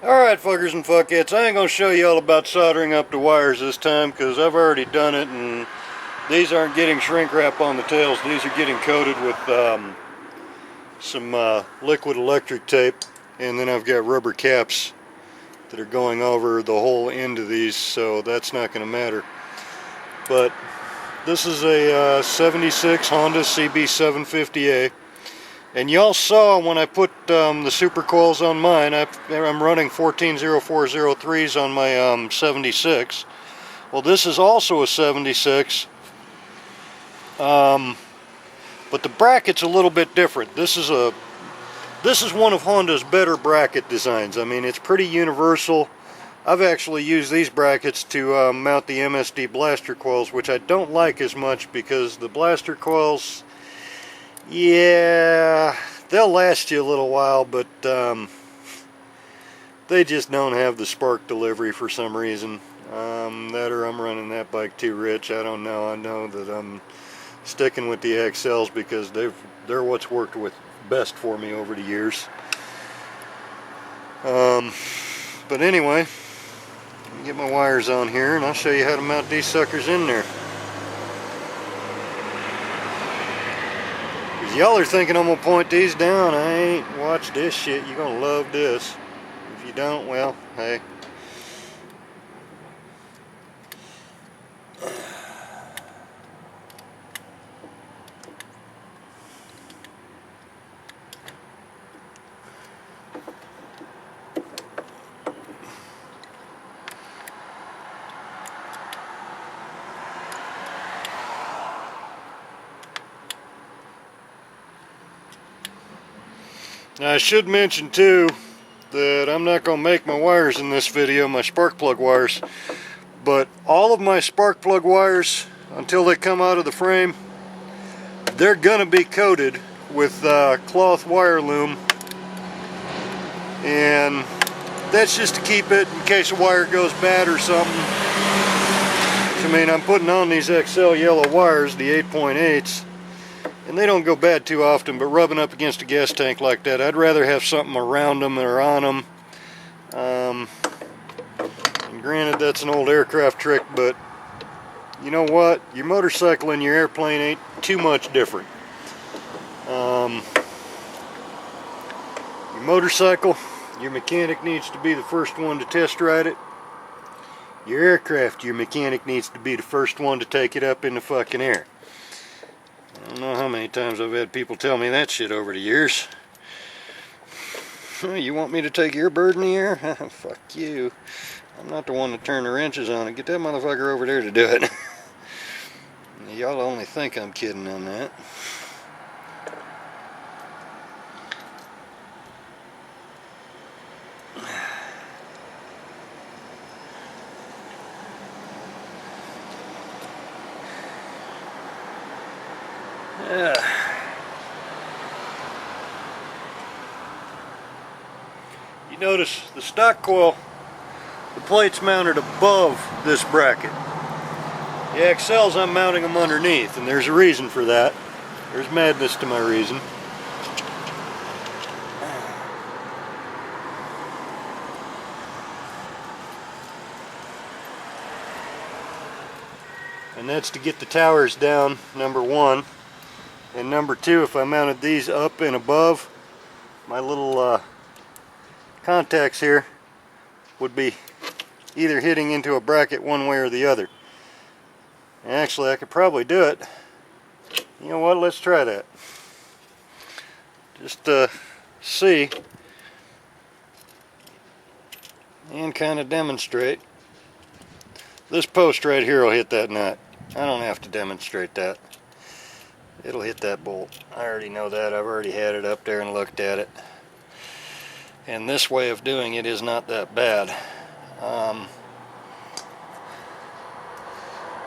Alright, fuckers and fuckheads, I ain't gonna show you all about soldering up the wires this time because I've already done it, and these aren't getting shrink wrap on the tails. These are getting coated with some liquid electric tape, and then I've got rubber caps that are going over the whole end of these, so that's not going to matter. But this is a 76 Honda CB750A. And y'all saw when I put the Supercoils on mine, I'm running 140403s on my 76. Well, this is also a 76, but the bracket's a little bit different. This is one of Honda's better bracket designs. I mean, it's pretty universal. I've actually used these brackets to mount the MSD blaster coils, which I don't like as much because the blaster coils, yeah, they'll last you a little while, but they just don't have the spark delivery for some reason. That or I'm running that bike too rich. I don't know. I know that I'm sticking with the Accels because they're what's worked with best for me over the years. But anyway, let me get my wires on here and I'll show you how to mount these suckers in there. Y'all are thinking I'm gonna point these down. I ain't. Watch this shit. You're gonna love this. If you don't, well, hey. Now, I should mention too that I'm not going to make my wires in this video, my spark plug wires, but all of my spark plug wires, until they come out of the frame, they're going to be coated with cloth wire loom, and that's just to keep it in case a wire goes bad or something. I mean, I'm putting on these Accel yellow wires, the 8.8s, and they don't go bad too often, but rubbing up against a gas tank like that, I'd rather have something around them or on them. And granted, that's an old aircraft trick, but you know what? Your motorcycle and your airplane ain't too much different. Your motorcycle, your mechanic needs to be the first one to test ride it. Your aircraft, your mechanic needs to be the first one to take it up in the fucking air. I don't know how many times I've had people tell me that shit over the years. You want me to take your bird in the air? Fuck you. I'm not the one to turn the wrenches on it. Get that motherfucker over there to do it. Y'all only think I'm kidding on that. You notice the stock coil, the plate's mounted above this bracket. The Accels, I'm mounting them underneath, and there's a reason for that. There's madness to my reason. And that's to get the towers down, number one. And number two, if I mounted these up and above, my little contacts here would be either hitting into a bracket one way or the other. And actually, I could probably do it. You know what? Let's try that. Just to see and kind of demonstrate. This post right here will hit that nut. I don't have to demonstrate that. It'll hit that bolt. I already know that. I've already had it up there and looked at it. And this way of doing it is not that bad.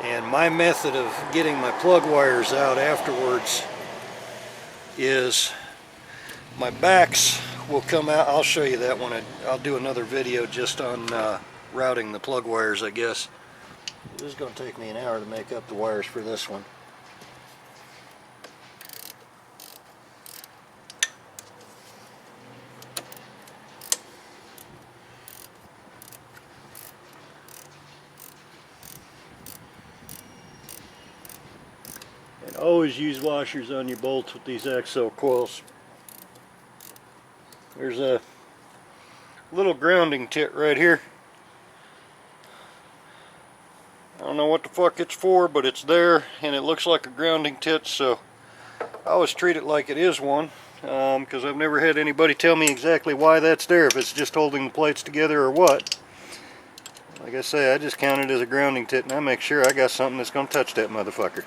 And my method of getting my plug wires out afterwards is my backs will come out. I'll show you that when I'll do another video just on routing the plug wires, I guess. This is going to take me an hour to make up the wires for this one. Always use washers on your bolts with these Accel coils. There's a little grounding tit right here. I don't know what the fuck it's for, but it's there and it looks like a grounding tit, so I always treat it like it is one, because I've never had anybody tell me exactly why that's there, if it's just holding the plates together or what. Like I say, I just count it as a grounding tit and I make sure I got something that's going to touch that motherfucker.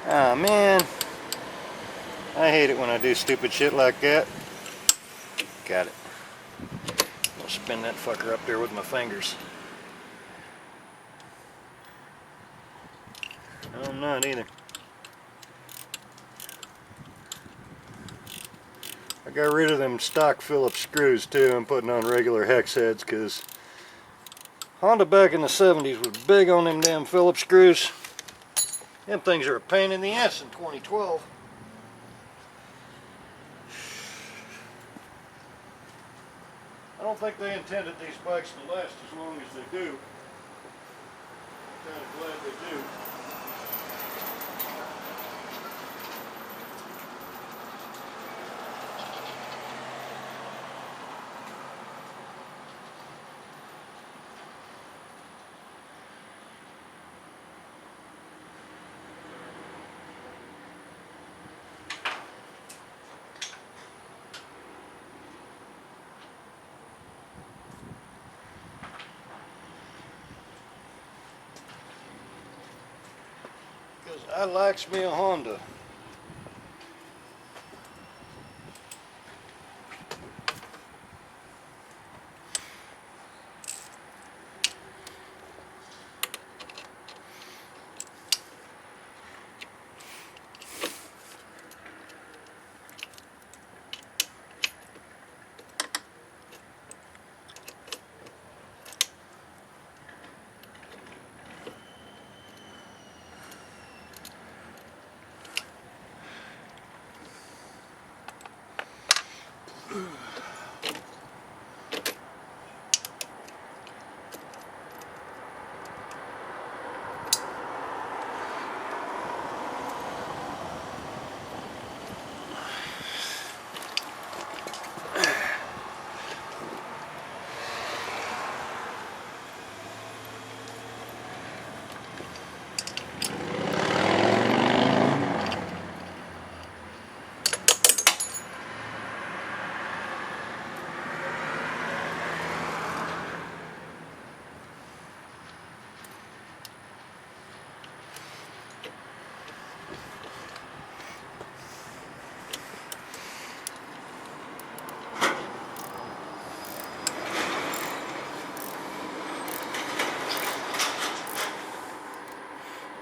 Ah, man, I hate it when I do stupid shit like that. Got it. I'll spin that fucker up there with my fingers. No, I'm not either. I got rid of them stock Phillips screws too. I'm putting on regular hex heads because Honda back in the 70s was big on them damn Phillips screws. Them things are a pain in the ass in 2012. I don't think they intended these bikes to last as long as they do. I'm kind of glad they do. I likes me a Honda.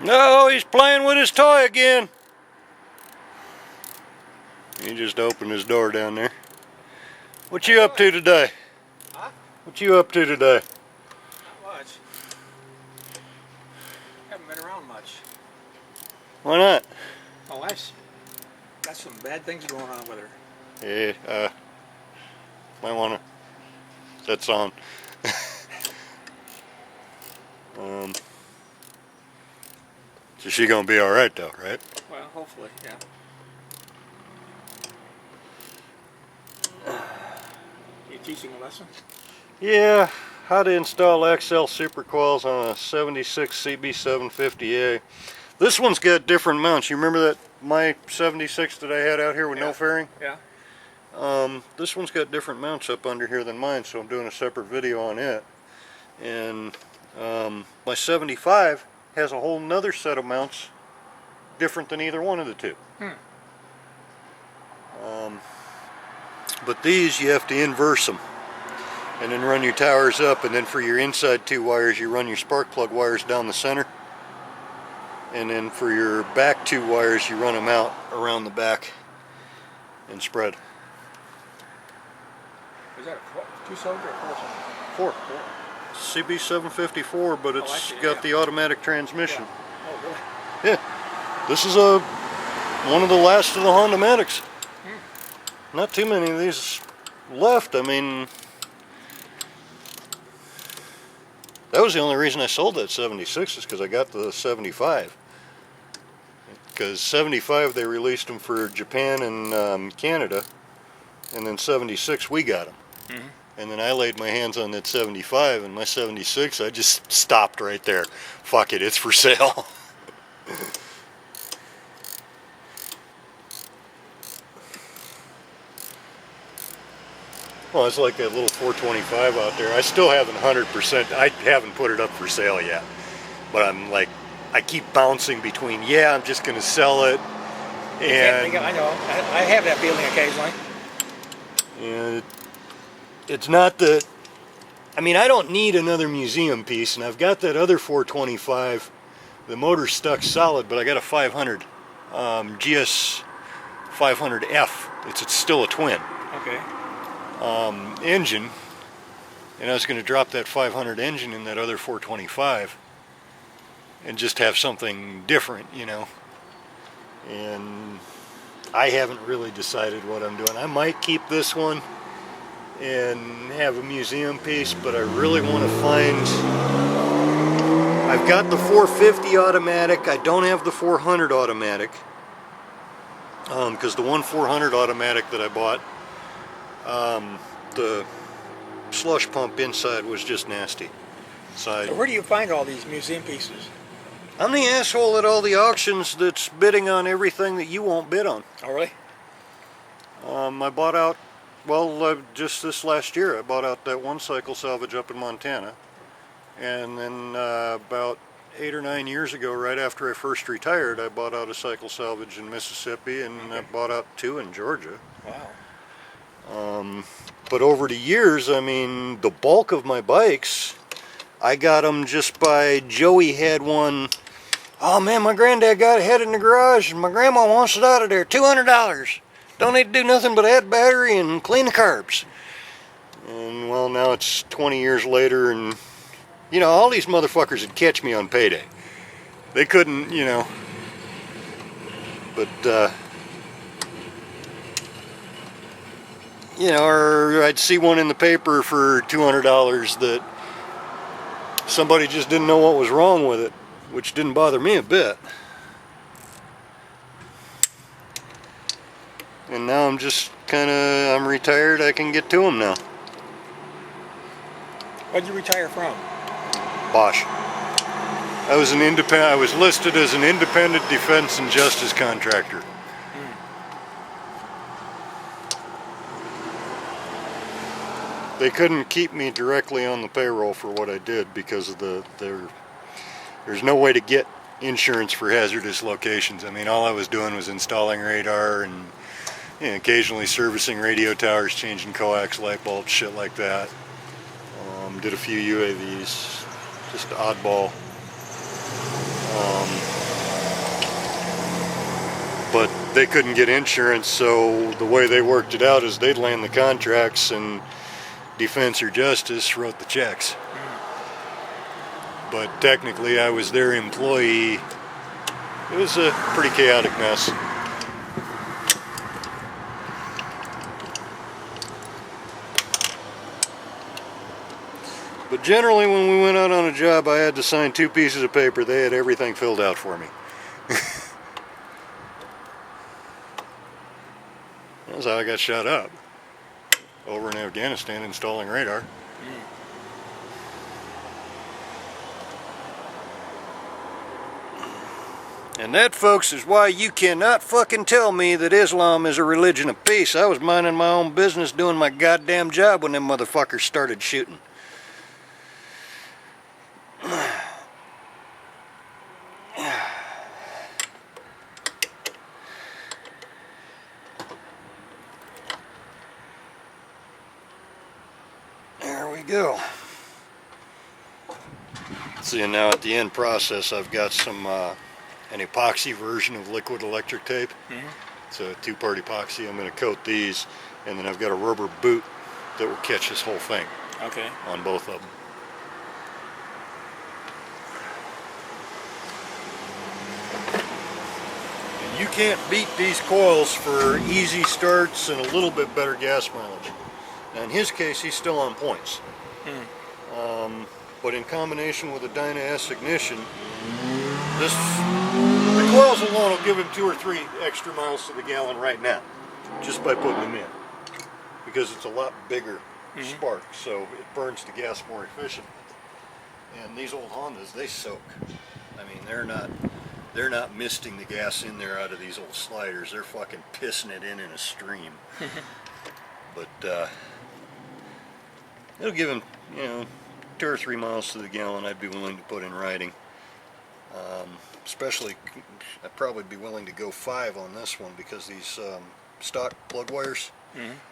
No, he's playing with his toy again. He just opened his door down there. What you up to today? Huh? What you up to today? Not much. Haven't been around much. Why not? My wife's got some bad things going on with her. Yeah, might wanna. That's on. So she gonna be all right though, right? Well, hopefully, yeah. You teaching a lesson? Yeah, how to install Accel Supercoils on a 76 CB750A. This one's got different mounts. You remember that my 76 that I had out here with no fairing? Yeah. This one's got different mounts up under here than mine, so I'm doing a separate video on it. And my 75 has a whole nother set of mounts different than either one of the two. But these you have to inverse them and then run your towers up, and then for your inside two wires you run your spark plug wires down the center, and then for your back two wires you run them out around the back and spread. Is that a 2-cylinder or 4-cylinder? 4. CB754, but it's got the automatic transmission. Yeah. Oh, really? Yeah, this is one of the last of the Honda-matics. Not too many of these left. I mean, that was the only reason I sold that 76 is because I got the 75. Because 75 they released them for Japan and Canada, and then 76 we got them. And then I laid my hands on that 75, and my 76 I just stopped right there. Fuck it, it's for sale. Well, it's like that little 425 out there. I still haven't 100%, I haven't put it up for sale yet. But I'm like, I keep bouncing between, yeah, I'm just going to sell it. And I know, I have that feeling occasionally. And it's not that, I mean, I don't need another museum piece, and I've got that other 425. The motor's stuck solid, but I got a 500 GS 500F. It's still a twin. Okay. Engine, and I was going to drop that 500 engine in that other 425 and just have something different, you know. And I haven't really decided what I'm doing. I might keep this one and have a museum piece, but I really want to find, I've got the 450 automatic, I don't have the 400 automatic, because the one 400 automatic that I bought, the slush pump inside was just nasty. So where do you find all these museum pieces? I'm the asshole at all the auctions that's bidding on everything that you won't bid on. Oh, really? I bought out, well, just this last year, I bought out that one cycle salvage up in Montana. And then about 8 or 9 years ago, right after I first retired, I bought out a cycle salvage in Mississippi, and I bought out 2 in Georgia. Wow. But over the years, I mean, the bulk of my bikes, I got them just by, Joey had one, oh man, my granddad got a head in the garage and my grandma wants it out of there, $200. Don't need to do nothing but add battery and clean the carbs. And well, now it's 20 years later, and you know, all these motherfuckers would catch me on payday. They couldn't, you know, but you know, or I'd see one in the paper for $200 that somebody just didn't know what was wrong with it, which didn't bother me a bit. And now I'm just kind of, I'm retired, I can get to them now. What'd you retire from? Bosch. I was an independent, I was listed as an independent defense and justice contractor. They couldn't keep me directly on the payroll for what I did because of there's no way to get insurance for hazardous locations. I mean, all I was doing was installing radar and, you know, occasionally servicing radio towers, changing coax light bulbs, shit like that. Did a few UAVs, just oddball. But they couldn't get insurance, so the way they worked it out is they'd land the contracts and Defense or Justice wrote the checks. But technically I was their employee. It was a pretty chaotic mess. But generally when we went out on a job, I had to sign 2 pieces of paper. They had everything filled out for me. That's how I got shot up. Over in Afghanistan installing radar. And that, folks, is why you cannot fucking tell me that Islam is a religion of peace. I was minding my own business doing my goddamn job when them motherfuckers started shooting. There we go. See, now at the end process, I've got some an epoxy version of liquid electric tape. It's a 2-part epoxy. I'm going to coat these, and then I've got a rubber boot that will catch this whole thing. Okay. On both of them. you can't beat these coils for easy starts and a little bit better gas mileage. Now in his case, he's still on points. But in combination with a Dyna S ignition, the coils alone will give him 2 or 3 extra miles to the gallon right now, just by putting them in, because it's a lot bigger spark, so it burns the gas more efficient. And these old Hondas, they soak. I mean, they're not misting the gas in there out of these old sliders. They're fucking pissing it in a stream. But it'll give him, 2 or 3 miles to the gallon. I'd be willing to put in riding. Especially, I'd probably be willing to go 5 on this one, because these stock plug wires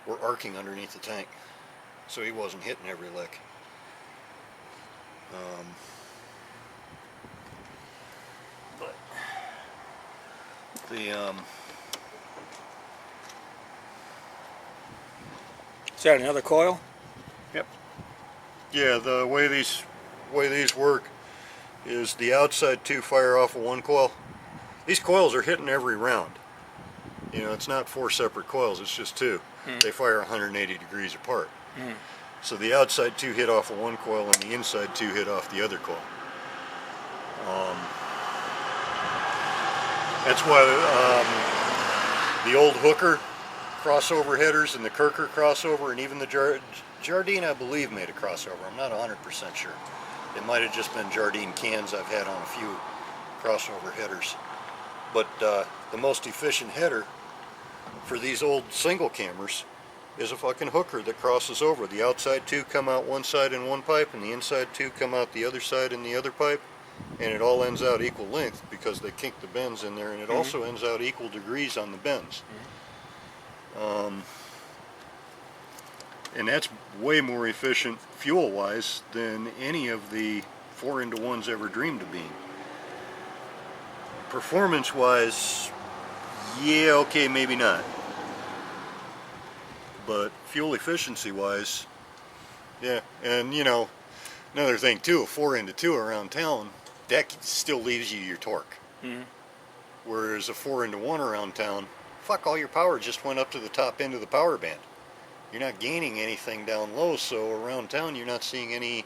were arcing underneath the tank, so he wasn't hitting every lick. But the Is that another coil? Yep. Yeah, the way these work is the outside 2 fire off of 1 coil. These coils are hitting every round. It's not 4 separate coils, it's just 2. They fire 180 degrees apart. So the outside 2 hit off of 1 coil and the inside 2 hit off the other coil. That's why the old Hooker crossover headers and the Kirker crossover, and even the Jardine, I believe, made a crossover. I'm not 100% sure. It might have just been Jardine cans I've had on a few crossover headers. But the most efficient header for these old single cammers is a fucking Hooker that crosses over. The outside 2 come out one side in one pipe, and the inside 2 come out the other side in the other pipe, and it all ends out equal length because they kink the bends in there, and it also ends out equal degrees on the bends. And that's way more efficient fuel-wise than any of the 4-into-1s ever dreamed of being. Performance-wise, yeah, okay, maybe not. But fuel efficiency-wise, yeah. And another thing too, a 4-into-2 around town, that still leaves you your torque. Whereas a 4-into-1 around town, fuck, all your power just went up to the top end of the power band. You're not gaining anything down low, so around town you're not seeing any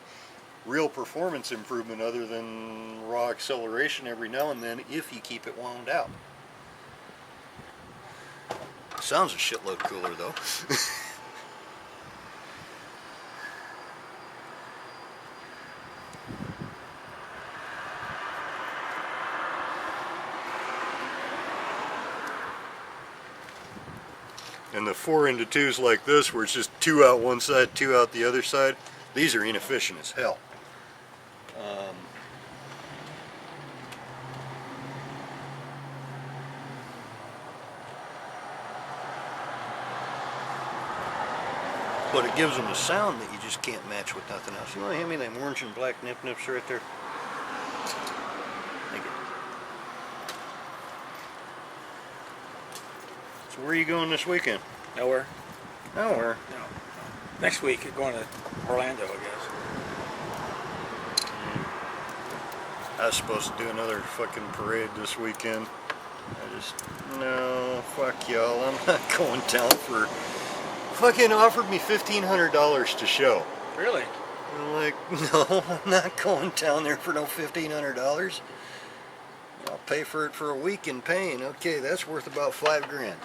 real performance improvement other than raw acceleration every now and then if you keep it wound out. Sounds a shitload cooler though. And the 4-into-2s like this, where it's just 2 out one side, 2 out the other side, these are inefficient as hell. But it gives them a sound that you just can't match with nothing else. You want to hand me them orange and black nip-nips right there? Thank you. So where are you going this weekend? Nowhere. Nowhere. No. Next week, you're going to Orlando, I guess. I was supposed to do another fucking parade this weekend. No, fuck y'all. I'm not going down for... Fucking offered me $1,500 to show. Really? I'm like, no, I'm not going down there for no $1,500. I'll pay for it for a week in pain. Okay, that's worth about $5 grand.